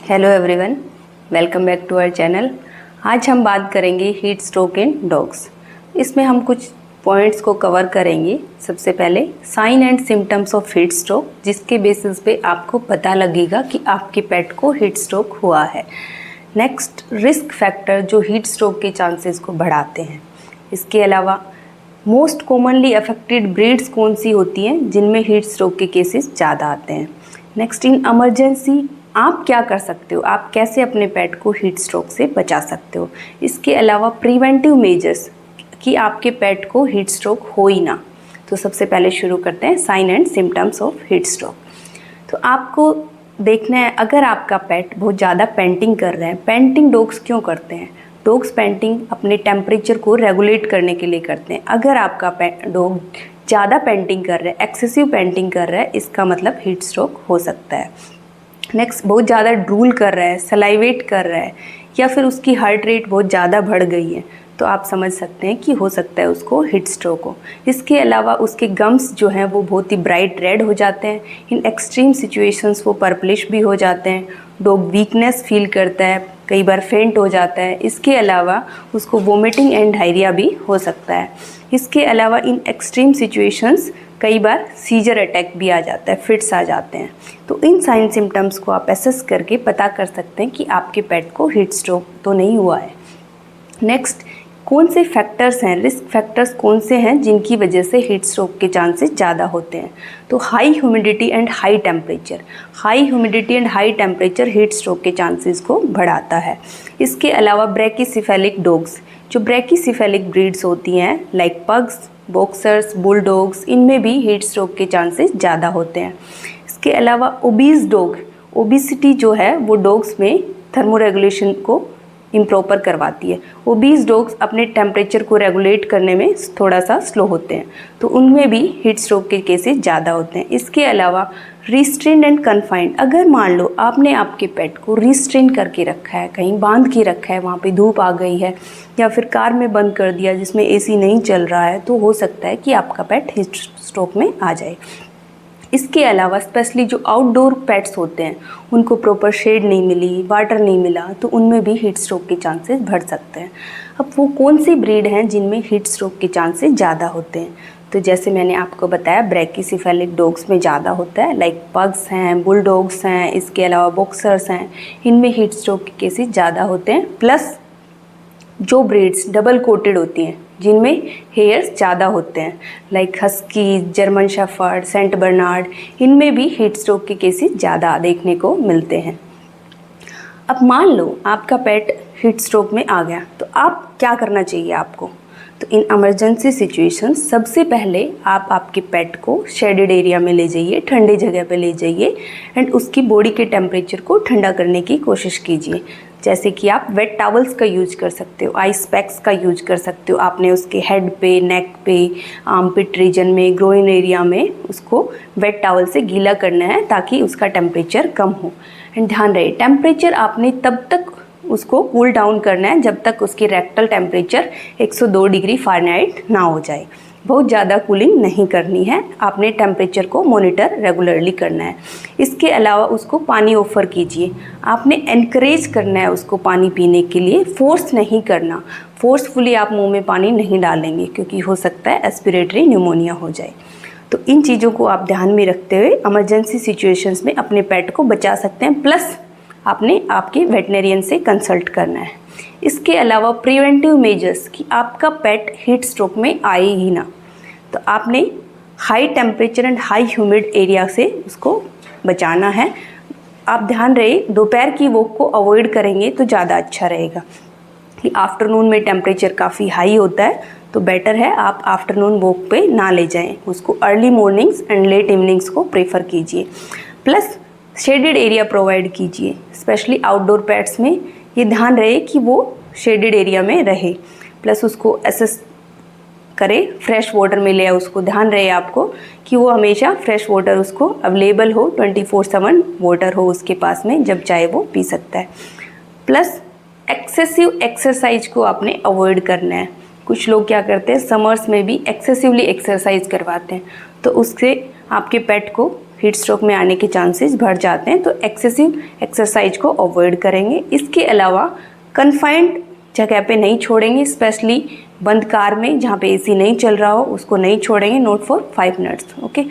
Hello everyone, welcome back to our channel. आज हम बात करेंगे हीट स्ट्रोक इन डॉग्स। इसमें हम कुछ पॉइंट्स को कवर करेंगे। सबसे पहले sign and symptoms of heat stroke, जिसके बेसिस पे आपको पता लगेगा कि आपके पेट को हीट स्ट्रोक हुआ है। नेक्स्ट, रिस्क फैक्टर जो हीट स्ट्रोक के चांसेस को बढ़ाते हैं। इसके अलावा मोस्ट कॉमनली अफेक्टेड ब्रीड्स कौन सी होती हैं जिनमें हीट स्ट्रोक के केसेस ज़्यादा आते हैं। नेक्स्ट, इन इमरजेंसी आप क्या कर सकते हो, आप कैसे अपने पेट को हीट स्ट्रोक से बचा सकते हो। इसके अलावा प्रिवेंटिव मेजर्स कि आपके पेट को हीट स्ट्रोक हो ही ना। तो सबसे पहले शुरू करते हैं sign and symptoms of heat stroke. तो आपको देखना है, अगर आपका पेट बहुत ज़्यादा पेंटिंग कर रहा है। पेंटिंग डॉग्स क्यों करते हैं? डॉग्स पेंटिंग अपने टेम्परेचर को रेगुलेट करने के लिए करते हैं। अगर आपका डॉग ज़्यादा पेंटिंग कर रहा है, एक्सेसिव पेंटिंग कर रहा है, इसका मतलब हीट स्ट्रोक हो सकता है। नेक्स्ट, बहुत ज़्यादा ड्रूल कर रहा है, सलाइवेट कर रहा है, या फिर उसकी हार्ट रेट बहुत ज़्यादा बढ़ गई है, तो आप समझ सकते हैं कि हो सकता है उसको हीट स्ट्रोक हो। इसके अलावा उसके गम्स जो हैं वो बहुत ही ब्राइट रेड हो जाते हैं। इन एक्सट्रीम सिचुएशंस वो पर्पलिश भी हो जाते हैं। डॉग वीकनेस फील करता है, कई बार फेंट हो जाता है। इसके अलावा उसको वोमिटिंग एंड डायरिया भी हो सकता है। इसके अलावा इन एक्सट्रीम सिचुएशंस कई बार सीजर अटैक भी आ जाता है, फिट्स आ जाते हैं। तो इन साइन सिम्टम्स को आप एसेस करके पता कर सकते हैं कि आपके पेट को हीट स्ट्रोक तो नहीं हुआ है। नेक्स्ट, कौन से फैक्टर्स हैं, रिस्क फैक्टर्स कौन से हैं जिनकी वजह से हीट स्ट्रोक के चांसेस ज़्यादा होते हैं। तो high humidity and high temperature. High humidity and high temperature heat stroke के चांसेस को बढ़ाता है। इसके अलावा ब्रैकीसिफेलिक डॉग्स, जो ब्रैकीसिफेलिक ब्रीड्स होती हैं लाइक पग्स, बॉक्सर्स, बुलडॉग्स, इनमें भी हीट स्ट्रोक के चांसेस ज़्यादा होते हैं। इसके अलावा ओबीज डॉग, ओबिसिटी जो है वो डॉग्स में थर्मोरेगुलेशन को इम्प्रॉपर करवाती है। ओबीज डॉग्स अपने टेम्परेचर को रेगुलेट करने में थोड़ा सा स्लो होते हैं, तो उनमें भी हीट स्ट्रोक के केसेस ज़्यादा होते हैं। इसके अलावा रिस्ट्रेन एंड कन्फाइंड, अगर मान लो आपने आपके पेट को रिस्ट्रेन करके रखा है, कहीं बांध के रखा है, वहाँ पे धूप आ गई है, या फिर कार में बंद कर दिया जिसमें एसी नहीं चल रहा है, तो हो सकता है कि आपका पेट हीट स्ट्रोक में आ जाए। इसके अलावा स्पेशली जो आउटडोर पेट्स होते हैं उनको प्रॉपर शेड नहीं मिली, वाटर नहीं मिला, तो उनमें भी हीट स्ट्रोक के चांसेस बढ़ सकते हैं। अब वो कौन सी ब्रीड हैं जिनमें हीट स्ट्रोक के चांसेस ज़्यादा होते हैं? तो जैसे मैंने आपको बताया, ब्रैकीसिफेलिक डॉग्स में ज़्यादा होता है, लाइक पग्स हैं, बुलडॉग्स हैं, इसके अलावा बॉक्सर्स हैं, इनमें हीट स्ट्रोक के केसेस ज़्यादा होते हैं। प्लस जो ब्रीड्स डबल कोटेड होती हैं जिनमें हेयर्स ज़्यादा होते हैं, like husky, German shepherd, Saint Bernard, इनमें भी हीट स्ट्रोक के केसेस ज़्यादा देखने को मिलते हैं। अब मान लो आपका पेट हीट स्ट्रोक में आ गया, तो आप क्या करना चाहिए आपको? तो इन इमरजेंसी सिचुएशन सबसे पहले आप आपके पेट को शेडेड एरिया में ले जाइए, ठंडे जगह पे ले जाइए, एंड उसकी बॉडी के टेम्परेचर को ठंडा करने की कोशिश कीजिए। जैसे कि आप वेट टॉवल्स का यूज कर सकते हो, आइस पैक्स का यूज कर सकते हो। आपने उसके हेड पे, नेक पे, आर्मपिट रीजन में, ग्रोइन एरिया में उसको वेट टॉवल से गीला करना है ताकि उसका टेम्परेचर कम हो। एंड ध्यान रहे, टेम्परेचर आपने तब तक उसको कूल डाउन करना है जब तक उसकी रेक्टल टेम्परेचर 102 डिग्री फ़ारेनहाइट ना हो जाए। बहुत ज़्यादा कूलिंग नहीं करनी है, आपने टेम्परेचर को मॉनिटर रेगुलरली करना है। इसके अलावा उसको पानी ऑफ़र कीजिए। आपने एनकरेज करना है उसको पानी पीने के लिए, फोर्स नहीं करना। फोर्सफुली आप मुंह में पानी नहीं डालेंगे क्योंकि हो सकता है एस्पिरेटरी न्यूमोनिया हो जाए। तो इन चीज़ों को आप ध्यान में रखते हुए इमरजेंसी सिचुएशंस में अपने पेट को बचा सकते हैं। प्लस आपने आपके वेटनेरियन से कंसल्ट करना है। इसके अलावा प्रिवेंटिव मेजर्स कि आपका पेट हीट स्ट्रोक में आए ही ना, तो आपने high temperature and high humid area से उसको बचाना है। आप ध्यान रहे, दोपहर की वॉक को अवॉइड करेंगे तो ज़्यादा अच्छा रहेगा। कि आफ्टरनून में टेम्परेचर काफ़ी हाई होता है, तो बेटर है आप आफ्टरनून वॉक पे ना ले जाएं, उसको early mornings and let evenings को प्रेफर कीजिए। प्लस शेडेड एरिया प्रोवाइड कीजिए, स्पेशली आउटडोर पेट्स में ये ध्यान रहे कि वो शेडेड एरिया में रहे। प्लस उसको एसेस करे, फ्रेश वाटर मिले, उसको ध्यान रहे आपको कि वो हमेशा फ्रेश वाटर उसको अवेलेबल हो, 24/7 वाटर हो उसके पास में, जब चाहे वो पी सकता है। प्लस एक्सेसिव एक्सरसाइज को आपने अवॉइड करना है। कुछ लोग क्या करते हैं, समर्स में भी एक्सेसिवली एक्सरसाइज करवाते हैं, तो उससे आपके पेट को हीट स्ट्रोक में आने के चांसेस बढ़ जाते हैं। तो एक्सेसिव एक्सरसाइज को अवॉइड करेंगे। इसके अलावा कन्फाइंड जगह पे नहीं छोड़ेंगे, स्पेशली बंद कार में जहाँ पे एसी नहीं चल रहा हो उसको नहीं छोड़ेंगे, not for 5 minutes. Okay,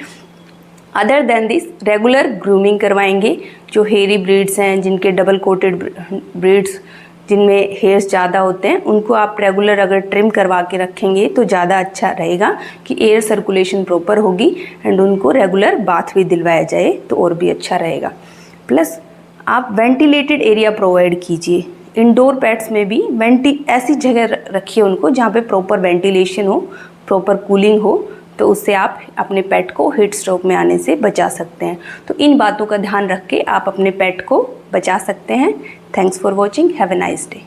other than this regular grooming करवाएंगे। जो हेयरी ब्रीड्स हैं, जिनके डबल कोटेड ब्रीड्स, जिनमें हेयर्स ज़्यादा होते हैं, उनको आप रेगुलर अगर ट्रिम करवा के रखेंगे तो ज़्यादा अच्छा रहेगा कि एयर सर्कुलेशन प्रॉपर होगी। एंड उनको रेगुलर बाथ भी दिलवाया जाए तो और भी अच्छा रहेगा। प्लस आप वेंटिलेटेड एरिया प्रोवाइड कीजिए। इंडोर पेट्स में भी ऐसी जगह रखिए उनको जहाँ पे प्रॉपर वेंटिलेशन हो, प्रॉपर कूलिंग हो, तो उससे आप अपने पेट को हीट स्ट्रोक में आने से बचा सकते हैं। तो इन बातों का ध्यान रख के आप अपने पेट को बचा सकते हैं। Thanks for watching, have a nice day.